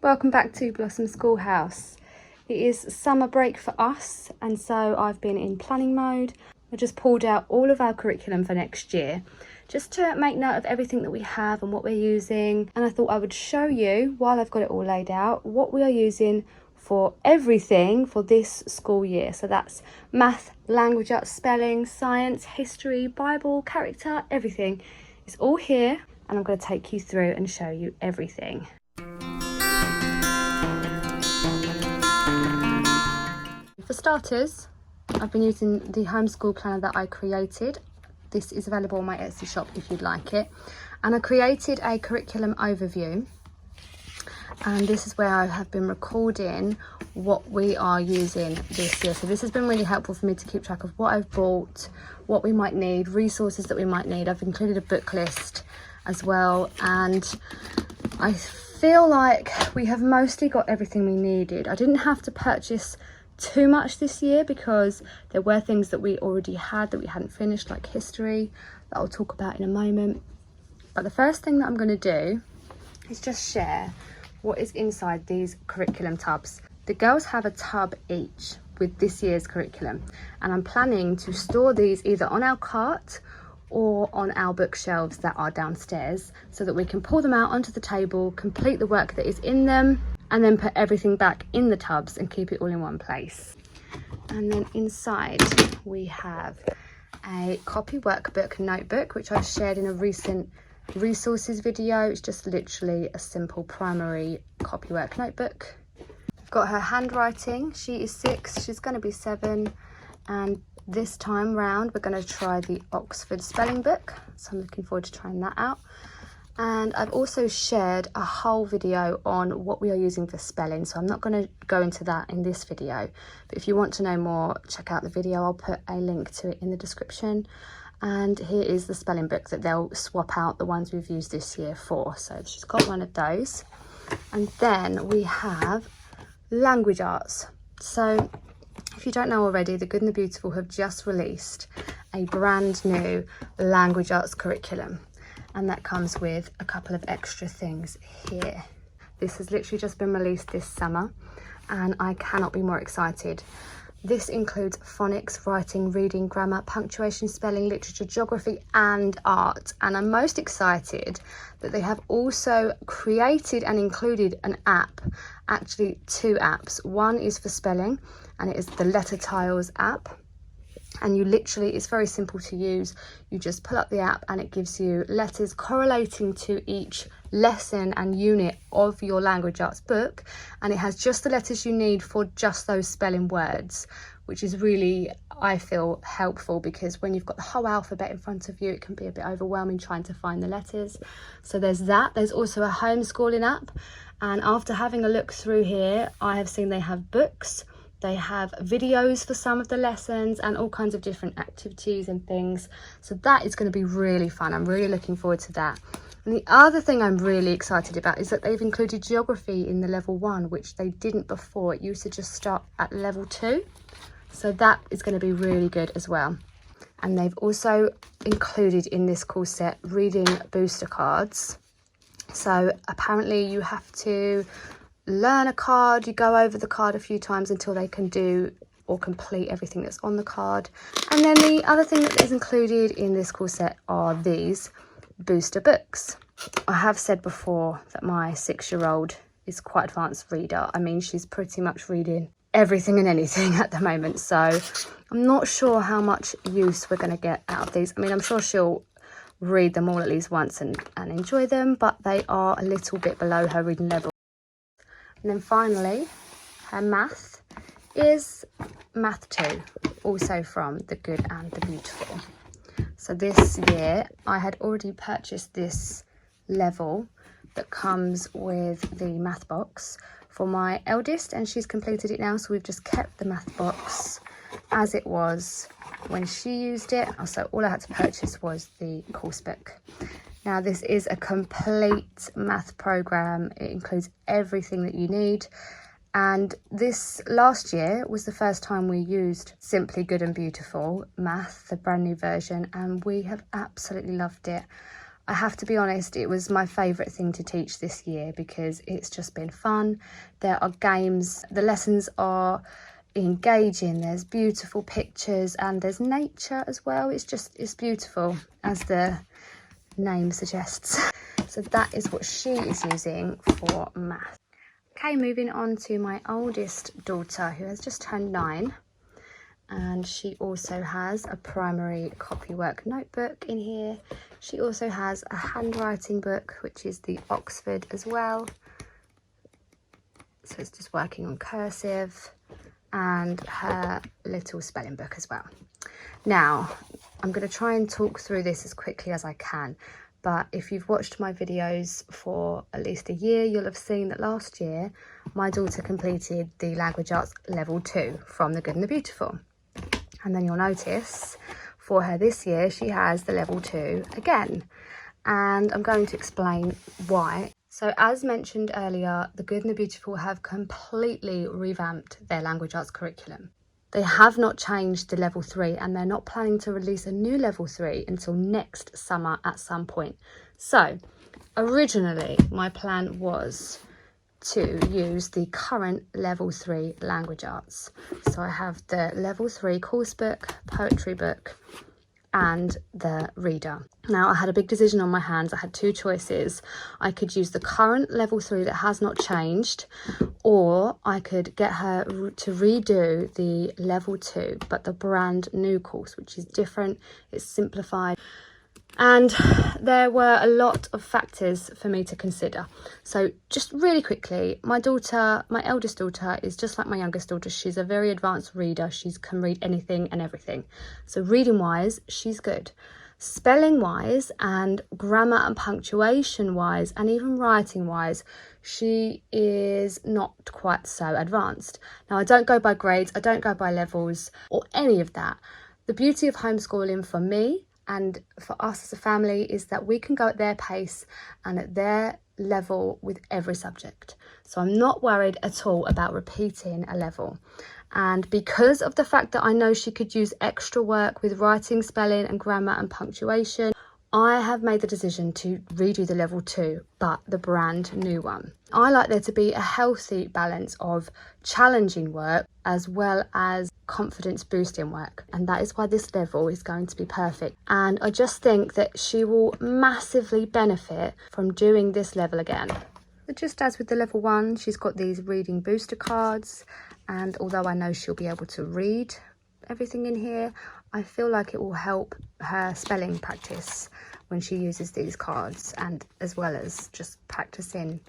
Welcome back to Blossom Schoolhouse. It is summer break for us, and so I've been in planning mode. I just pulled out all of our curriculum for next year just to make note of everything that we have and what we're using, and I thought I would show you, while I've got it all laid out, what we are using for everything for this school year. So that's math, language arts, spelling, science, history, Bible, character, everything is all here, and I'm going to take you through and show you everything. For starters, I've been using the homeschool planner that I created. This is available on my Etsy shop if you'd like it. And I created a curriculum overview. And this is where I have been recording what we are using this year. So this has been really helpful for me to keep track of what I've bought, what we might need, resources that we might need. I've included a book list as well. And I feel like we have mostly got everything we needed. I didn't have to purchase too much this year because there were things that we already had that we hadn't finished, like history, that I'll talk about in a moment. But the first thing that I'm going to do is just share what is inside these curriculum tubs. The girls have a tub each with this year's curriculum, and I'm planning to store these either on our cart or on our bookshelves that are downstairs so that we can pull them out onto the table, complete the work that is in them, and then put everything back in the tubs and keep it all in one place. And then inside we have a copy workbook notebook, which I shared in a recent resources video. It's just literally a simple primary copywork notebook. I've got her handwriting. She is 6, she's going to be 7, and this time round we're going to try the Oxford spelling book, so I'm looking forward to trying that out. And I've also shared a whole video on what we are using for spelling, so I'm not going to go into that in this video, but if you want to know more, check out the video. I'll put a link to it in the description. And here is the spelling book that they'll swap out the ones we've used this year for. So she's got one of those. And then we have language arts. So if you don't know already, The Good and the Beautiful have just released a brand new language arts curriculum. And that comes with a couple of extra things here. This has literally just been released this summer, and I cannot be more excited. This includes phonics, writing, reading, grammar, punctuation, spelling, literature, geography, and art. And I'm most excited that they have also created and included an app, actually 2 apps. One is for spelling, and it is the Letter Tiles app. And you literally, it's very simple to use. You just pull up the app and it gives you letters correlating to each lesson and unit of your language arts book, and it has just the letters you need for just those spelling words, which is really, I feel, helpful, because when you've got the whole alphabet in front of you, it can be a bit overwhelming trying to find the letters. So there's that. There's also a homeschooling app, and after having a look through here, I have seen they have books. They have videos for some of the lessons and all kinds of different activities and things. So that is going to be really fun. I'm really looking forward to that. And the other thing I'm really excited about is that they've included geography in the level 1, which they didn't before. It used to just start at level 2. So that is going to be really good as well. And they've also included in this course set reading booster cards. So apparently you have to learn a card, you go over the card a few times until they can do or complete everything that's on the card. And then the other thing that is included in this course set are these booster books. I have said before that my 6-year-old is quite an advanced reader. I mean, she's pretty much reading everything and anything at the moment, so I'm not sure how much use we're going to get out of these. I mean, I'm sure she'll read them all at least once and enjoy them, but they are a little bit below her reading level. And then finally, her math is Math 2, also from The Good and the Beautiful. So this year, I had already purchased this level that comes with the math box for my eldest, and she's completed it now. So we've just kept the math box as it was when she used it. So all I had to purchase was the course book. Now this is a complete math program. It includes everything that you need. And this last year was the first time we used Simply Good and Beautiful Math, the brand new version, and we have absolutely loved it. I have to be honest, it was my favourite thing to teach this year because it's just been fun. There are games, the lessons are engaging, there's beautiful pictures and there's nature as well. It's beautiful, as the name suggests. So that is what she is using for math. Okay, moving on to my oldest daughter, who has just turned 9. And she also has a primary copywork notebook in here. She also has a handwriting book, which is the Oxford as well. So it's just working on cursive, and her little spelling book as well. Now, I'm going to try and talk through this as quickly as I can. But if you've watched my videos for at least a year, you'll have seen that last year, my daughter completed the Language Arts Level 2 from The Good and the Beautiful. And then you'll notice for her this year, she has the Level 2 again. And I'm going to explain why. So as mentioned earlier, The Good and the Beautiful have completely revamped their language arts curriculum. They have not changed the Level 3, and they're not planning to release a new Level 3 until next summer at some point. So originally my plan was to use the current Level 3 language arts. So I have the Level 3 course book, poetry book, and the reader. Now I had a big decision on my hands. I had 2 choices. I could use the current Level 3 that has not changed, or I could get her to redo the Level 2, but the brand new course, which is different, it's simplified. And there were a lot of factors for me to consider. So just really quickly, my eldest daughter is just like my youngest daughter. She's a very advanced reader. She can read anything and everything. So reading wise, she's good. Spelling wise and grammar and punctuation wise and even writing wise, she is not quite so advanced. Now I don't go by grades, I don't go by levels or any of that. The beauty of homeschooling for me and for us as a family is that we can go at their pace and at their level with every subject. So I'm not worried at all about repeating a level. And because of the fact that I know she could use extra work with writing, spelling and grammar and punctuation, I have made the decision to redo the Level 2, but the brand new one. I like there to be a healthy balance of challenging work as well as confidence boosting work, and that is why this level is going to be perfect. And I just think that she will massively benefit from doing this level again. But just as with the Level 1, she's got these reading booster cards, and although I know she'll be able to read everything in here, I feel like it will help her spelling practice when she uses these cards, and as well as just practicing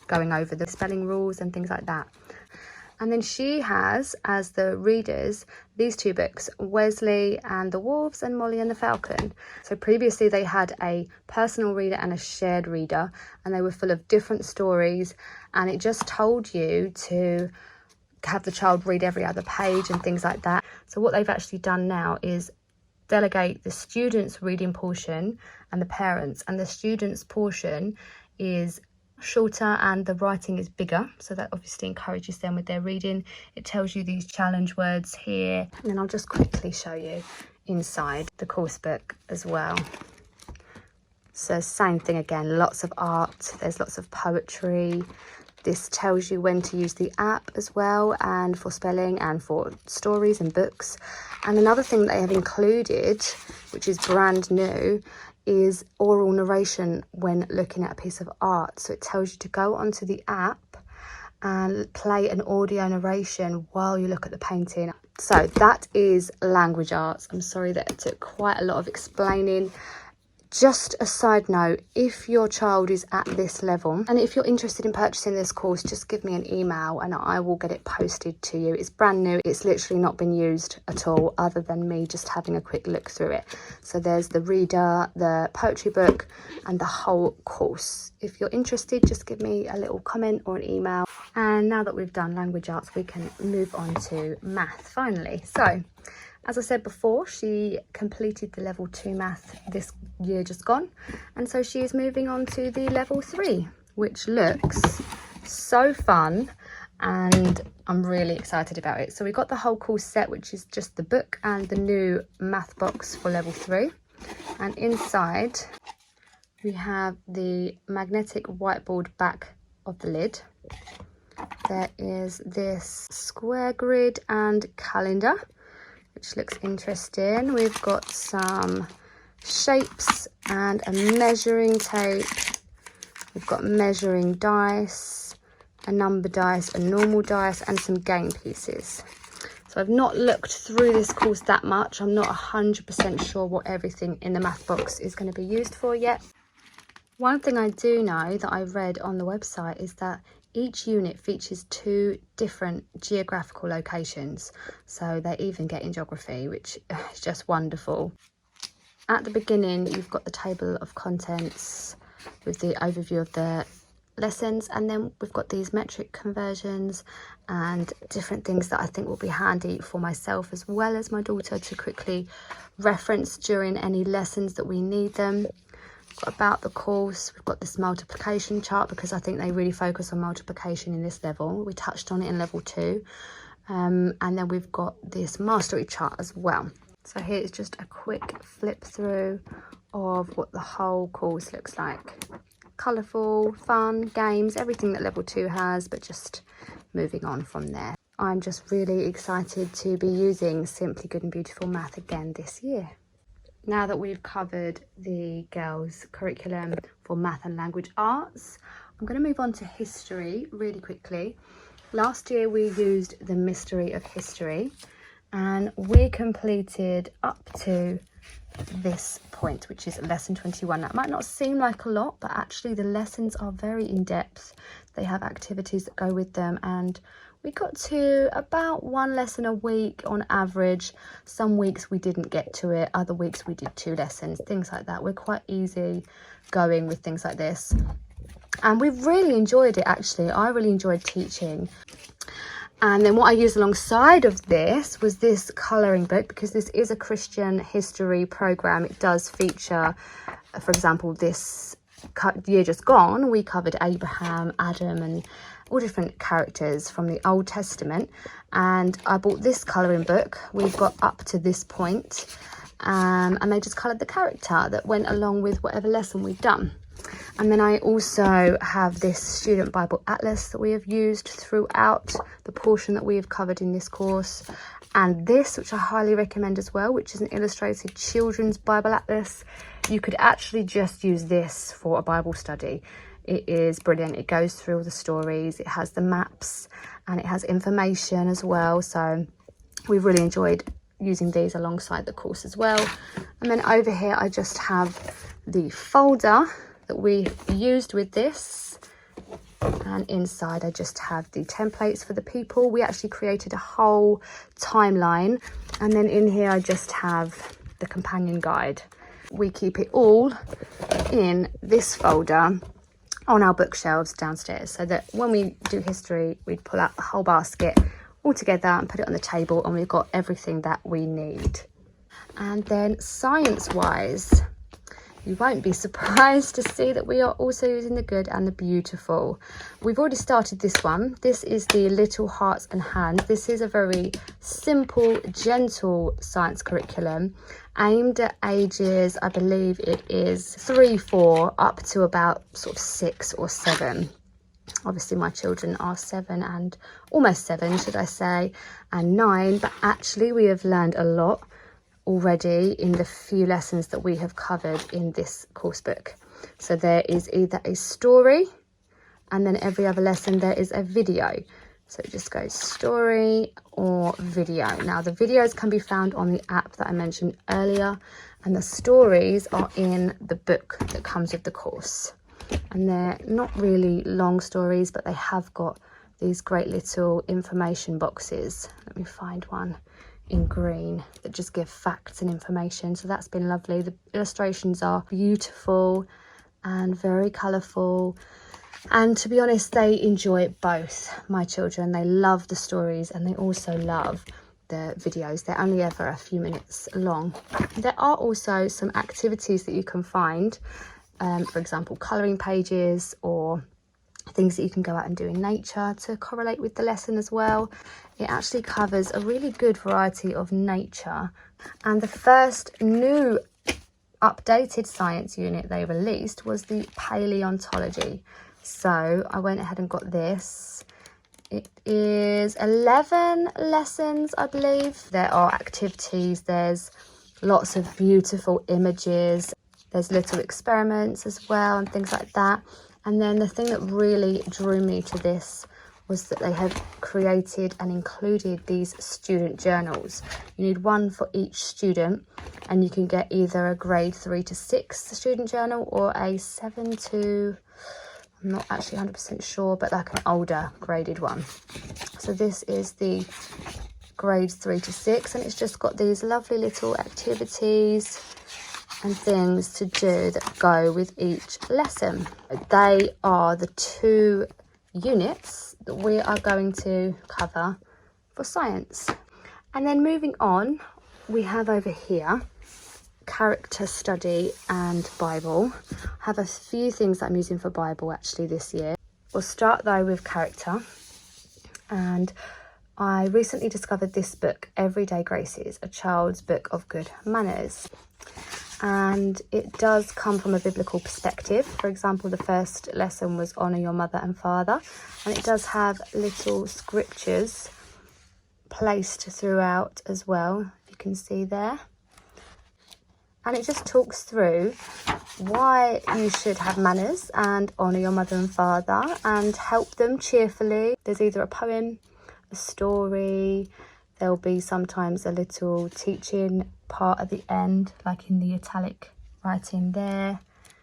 going over the spelling rules and things like that. And then she has, as the readers, these 2 books, Wesley and the Wolves and Molly and the Falcon. So previously they had a personal reader and a shared reader, and they were full of different stories, and it just told you to have the child read every other page and things like that. So what they've actually done now is delegate the students' reading portion and the parents, and the students' portion is shorter and the writing is bigger, so that obviously encourages them with their reading. It tells you these challenge words here, and then I'll just quickly show you inside the course book as well. So same thing again, lots of art, there's lots of poetry. This tells you when to use the app as well, and for spelling and for stories and books. And another thing they have included, which is brand new, is oral narration when looking at a piece of art. So it tells you to go onto the app and play an audio narration while you look at the painting. So that is language arts. I'm sorry that it took quite a lot of explaining. Just a side note, if your child is at this level and if you're interested in purchasing this course, just give me an email and I will get it posted to you. It's brand new. It's literally not been used at all other than me just having a quick look through it. So there's the reader, the poetry book and the whole course. If you're interested, just give me a little comment or an email. And now that we've done language arts, we can move on to math finally. So as I said before, she completed the Level 2 math this year just gone, and so she is moving on to the Level 3, which looks so fun and I'm really excited about it. So we got the whole course set, which is just the book and the new math box for Level 3, and inside We have the magnetic whiteboard back of the lid. There is this square grid and calendar, which looks interesting. We've got some shapes and a measuring tape. We've got measuring dice, a number dice, a normal dice, and some game pieces. So I've not looked through this course that much. I'm not 100% sure what everything in the math box is going to be used for yet. One thing I do know that I read on the website is that each unit features 2 different geographical locations. So they even get in geography, which is just wonderful. At the beginning, you've got the table of contents with the overview of the lessons, and then we've got these metric conversions and different things that I think will be handy for myself as well as my daughter to quickly reference during any lessons that we need them. About the course, we've got this multiplication chart because I think they really focus on multiplication in this level. We touched on it in level 2, and then we've got this mastery chart as well. So here is just a quick flip through of what the whole course looks like. Colourful, fun, games, everything that level 2 has, but just moving on from there. I'm just really excited to be using Simply Good and Beautiful Math again this year. Now that we've covered the girls' curriculum for math and language arts, I'm going to move on to history really quickly. Last year we used the Mystery of History and we completed up to this point, which is lesson 21. That might not seem like a lot, but actually the lessons are very in-depth. They have activities that go with them, and we got to about 1 lesson a week on average. Some weeks we didn't get to it, other weeks we did 2 lessons, things like that. We're quite easy going with things like this, and we've really enjoyed it. Actually, I really enjoyed teaching. And then what I used alongside of this was this colouring book, because this is a Christian history programme. It does feature, for example, this year just gone, we covered Abraham, Adam, and all different characters from the Old Testament. And I bought this colouring book. We've got up to this point, and they just coloured the character that went along with whatever lesson we've done. And then I also have this student Bible atlas that we have used throughout the portion that we have covered in this course. And this, which I highly recommend as well, which is an illustrated children's Bible atlas. You could actually just use this for a Bible study. It is brilliant. It goes through all the stories, it has the maps, and it has information as well. So we've really enjoyed using these alongside the course as well. And then over here I just have the folder that we used with this, and inside I just have the templates for the people. We actually created a whole timeline, and then in here I just have the companion guide. We keep it all in this folder on our bookshelves downstairs, so that when we do history we pull out the whole basket all together and put it on the table, and we've got everything that we need. And then science wise, you won't be surprised to see that we are also using the good and the beautiful. We've already started this one. This is the Little Hearts and Hands. This is a very simple, gentle science curriculum aimed at ages, I believe it is 3, 4, up to about sort of 6 or 7. Obviously my children are 7 and almost 7, should I say, and 9, but actually we have learned a lot already in the few lessons that we have covered in this course book. So there is either a story, and then every other lesson there is a video. So it just goes story or video. Now the videos can be found on the app that I mentioned earlier, and the stories are in the book that comes with the course. And they're not really long stories, but they have got these great little information boxes. Let me find one in green that just give facts and information, so that's been lovely. The illustrations are beautiful and very colourful, and to be honest they enjoy it both. My children, they love the stories and they also love the videos. They're only ever a few minutes long. There are also some activities that you can find, for example colouring pages or things that you can go out and do in nature to correlate with the lesson as well. It actually covers a really good variety of nature. And the first new updated science unit they released was the paleontology. So I went ahead and got this. It is 11 lessons, I believe. There are activities, there's lots of beautiful images, there's little experiments as well and things like that. And then the thing that really drew me to this was that they have created and included these student journals. You need one for each student, and you can get either a grade 3 to 6 student journal or a 7 to, I'm not actually 100% sure, but like an older graded one. So this is the grades 3 to 6, and it's just got these lovely little activities and things to do that go with each lesson. They are the 2 units that we are going to cover for science. And then moving on, we have over here character study and Bible. I have a few things that I'm using for Bible actually this year. We'll start though with character, and I recently discovered this book, Everyday Graces, a child's book of good manners. And it does come from a biblical perspective. For example, the first lesson was honour your mother and father, and it does have little scriptures placed throughout as well, if you can see there. And it just talks through why you should have manners and honour your mother and father and help them cheerfully. There's either a poem, a story, there'll be sometimes a little teaching part at the end, like in the italic writing there.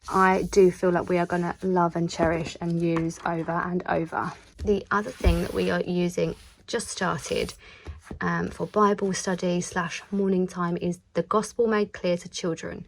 I do feel like we are going to love and cherish and use over and over. The other thing that we are using, just started, for Bible study / morning time is the Gospel Made Clear to Children.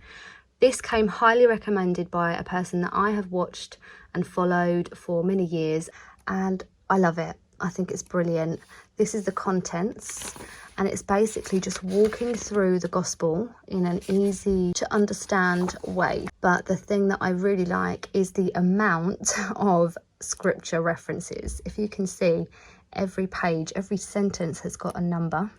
This came highly recommended by a person that I have watched and followed for many years, and I love it. I think it's brilliant. This is the contents, and it's basically just walking through the gospel in an easy to understand way. But the thing that I really like is the amount of scripture references. If you can see, every page, every sentence has got a number,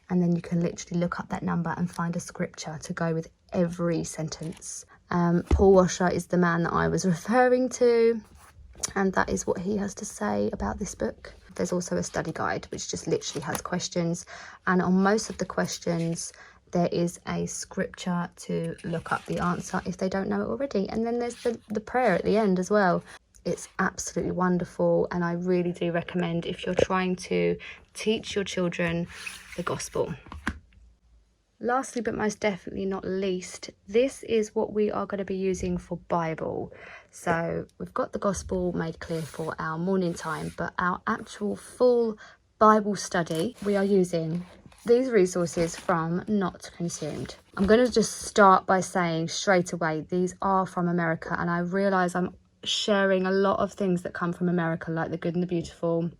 and then you can literally look up that number and find a scripture to go with every sentence. Paul Washer is the man that I was referring to, and that is what he has to say about this book. There's also a study guide which just literally has questions, and on most of the questions there is a scripture to look up the answer if they don't know it already. And then there's the prayer at the end as well. It's absolutely wonderful, and I really do recommend if you're trying to teach your children the gospel. Lastly, but most definitely not least, this is what we are going to be using for Bible. So we've got the gospel made clear for our morning time, but our actual full Bible study, we are using these resources from Not Consumed. I'm going to just start by saying straight away, these are from America, and I realise I'm sharing a lot of things that come from America, like the good and the beautiful,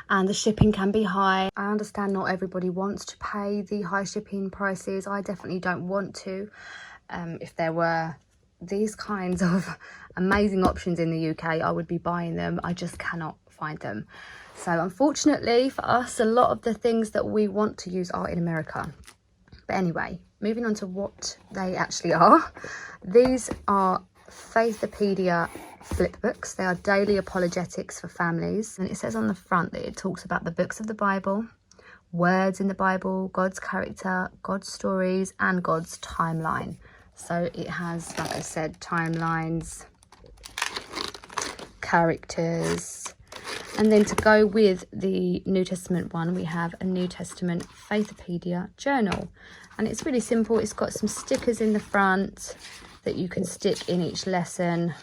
and the shipping can be high. I understand not everybody wants to pay the high shipping prices. I definitely don't want to. If there were these kinds of amazing options in the UK, I would be buying them. I just cannot find them. So unfortunately for us, a lot of the things that we want to use are in America. But anyway, moving on to what they actually are. These are Faithopedia flip books. They are daily apologetics for families, and it says on the front that it talks about the books of the Bible, words in the Bible, God's character, God's stories, and God's timeline. So it has, like I said, timelines, characters, and then to go with the New Testament one, we have a New Testament Faithopedia journal, and it's really simple. It's got some stickers in the front that you can stick in each lesson,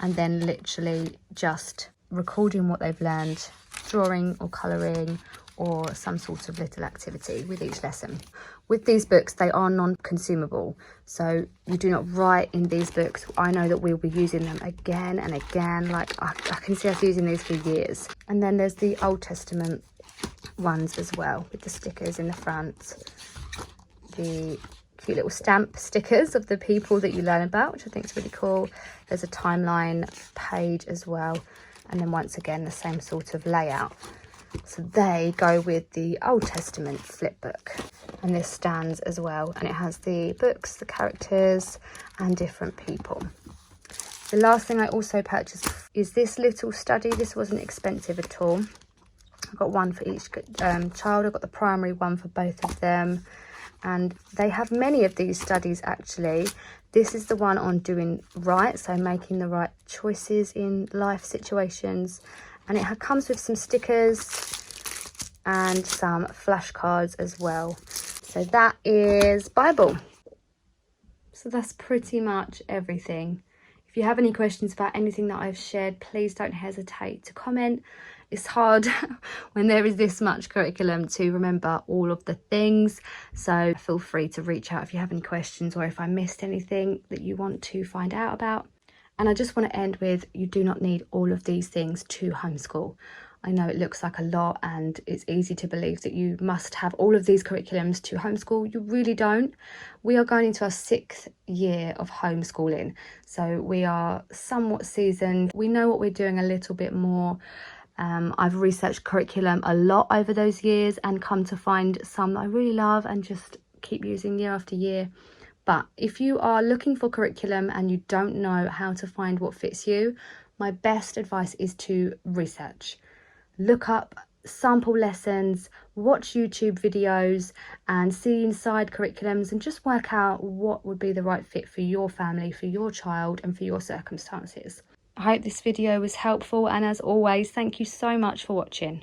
and then literally just recording what they've learned, drawing or colouring, or some sort of little activity with each lesson. With these books, they are non-consumable, so you do not write in these books. I know that we'll be using them again and again. Like I can see us using these for years. And then there's the Old Testament ones as well, with the stickers in the front, the cute little stamp stickers of the people that you learn about, which I think is really cool. There's a timeline page as well, and then once again the same sort of layout. So they go with the Old Testament flip book. And this stands as well. And it has the books, the characters, and different people. The last thing I also purchased is this little study. This wasn't expensive at all. I got one for each child. I got the primary one for both of them. And they have many of these studies actually. This is the one on doing right, so making the right choices in life situations. And it comes with some stickers and some flashcards as well. So that is Bible. So that's pretty much everything. If you have any questions about anything that I've shared, please don't hesitate to comment. It's hard when there is this much curriculum to remember all of the things. So feel free to reach out if you have any questions or if I missed anything that you want to find out about. And I just want to end with, you do not need all of these things to homeschool. I know it looks like a lot and it's easy to believe that you must have all of these curriculums to homeschool. You really don't. We are going into our 6th year of homeschooling. So we are somewhat seasoned. We know what we're doing a little bit more. I've researched curriculum a lot over those years and come to find some that I really love and just keep using year after year. But if you are looking for curriculum and you don't know how to find what fits you, my best advice is to research. Look up sample lessons, watch YouTube videos and see inside curriculums and just work out what would be the right fit for your family, for your child and for your circumstances. I hope this video was helpful, and as always, thank you so much for watching.